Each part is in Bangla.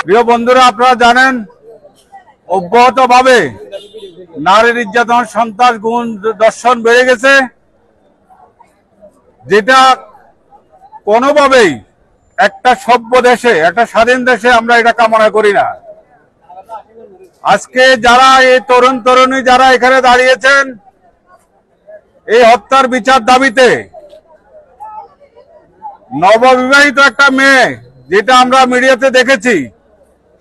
প্রিয় বন্ধুরা, আপনারা জানেন অব্যাহতভাবে নারী নির্যাতন, সন্ত্রাস, গুণ, দর্শন বেড়ে গেছে, যেটা কোনোভাবেই একটা সভ্য দেশে, একটা স্বাধীন দেশে আমরা এটা কামনা করি না। আজকে যারা এই তরুণ তরুণী যারা এখানে দাঁড়িয়েছেন এই হত্যার বিচার দাবিতে, নববিবাহিত একটা মেয়ে, যেটা আমরা মিডিয়াতে দেখেছি,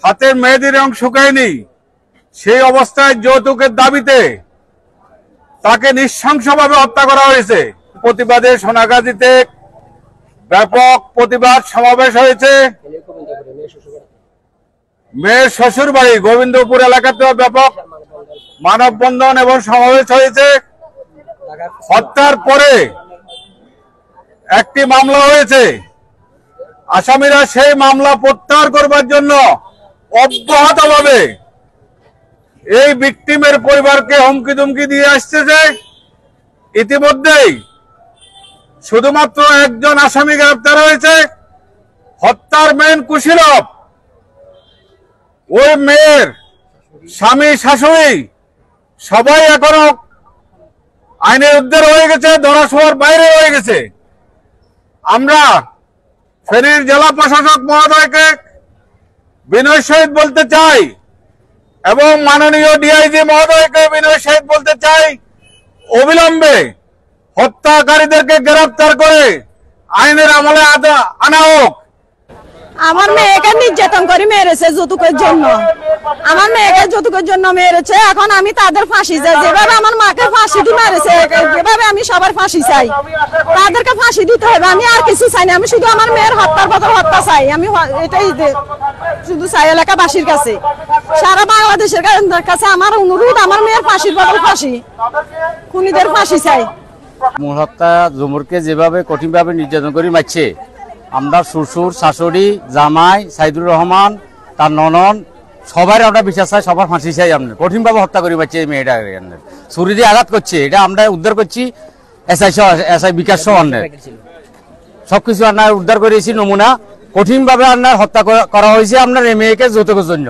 হাতের মেহেদির রং শুকায়নি, সেই অবস্থায় যৌতুকের দাবিতে তাকে নৃশংসভাবে হত্যা করা হয়েছে। প্রতিবাদে সোনাগাজীতে ব্যাপক প্রতিবাদ সমাবেশ হয়েছে। মেয়ের শ্বশুর বাড়ি গোবিন্দপুর এলাকাতেও ব্যাপক মানববন্ধন এবং সমাবেশ হয়েছে। হত্যার পরে একটি মামলা হয়েছে, আসামিরা সেই মামলা প্রত্যাহার করবার জন্য অব্যাহতভাবে এই ভিকটিমের পরিবারকে হুমকি ধুমকি দিয়ে আসছে। যে ইতিমধ্যেই শুধুমাত্র একজন আসামি গ্রেফতার হয়েছে, হত্যার মেন কুশীলব ওই মেয়ের স্বামী, শাশুড়ি সবাই এখনো আইনের উদ্ধার হয়ে গেছে, ধরাছোঁয়ার বাইরে হয়ে গেছে। আমরা ফেনীর জেলা প্রশাসক মহোদয়কে বিনয় সহিত বলতে চাই এবং মাননীয় ডিআইজি মহোদয়কে বিনয় সহিত বলতে চাই, অবিলম্বে হত্যাকারীদেরকে গ্রেফতার করে আইনের আমলে আনা হোক। আমার মেয়েকে নির্যাতন করে মেরেছে যৌতুকের জন্য, আমার মেয়েকে যৌতুকের জন্য মেরেছে। এখন আমি তাদের ফাঁসি চাই, যেভাবে আমার মাকে ফাঁসি দিয়ে মেরেছে, যেভাবে আমি সবার ফাঁসি চাই, তাদেরকে ফাঁসি দিতে হবে। আমি আর কিছু চাই না, আমি শুধু আমার মেয়ের হত্যার বদল হত্যা চাই। আমি এটাই শুধু চাই এলাকাবাসীর কাছে, সারা বাংলাদেশের কাছে আমার অনুরোধ, আমার মেয়ের ফাঁসির বদল ফাঁসি, খুনিদের ফাঁসি চাই। মূল হত্যা জুমুরকে যেভাবে কঠিনভাবে নির্যাতন করে মারছে, আমরা শ্বশুর, শাশুড়ি, জামাই, সাইদুর রহমান, তার ননদ, সবার আমরা বিচার চাই, সবার ফাঁসি চাই। আপনার কঠিনভাবে হত্যা করে পাচ্ছে এই মেয়েটা, ছুরি দিয়ে আঘাত করছে, এটা আমরা উদ্ধার করছি। এসআই বিকাশ সহ সবকিছু আপনার উদ্ধার করেছি, নমুনা কঠিনভাবে আপনার হত্যা করা হয়েছে আপনার এই মেয়েকে যৌতুকের জন্য।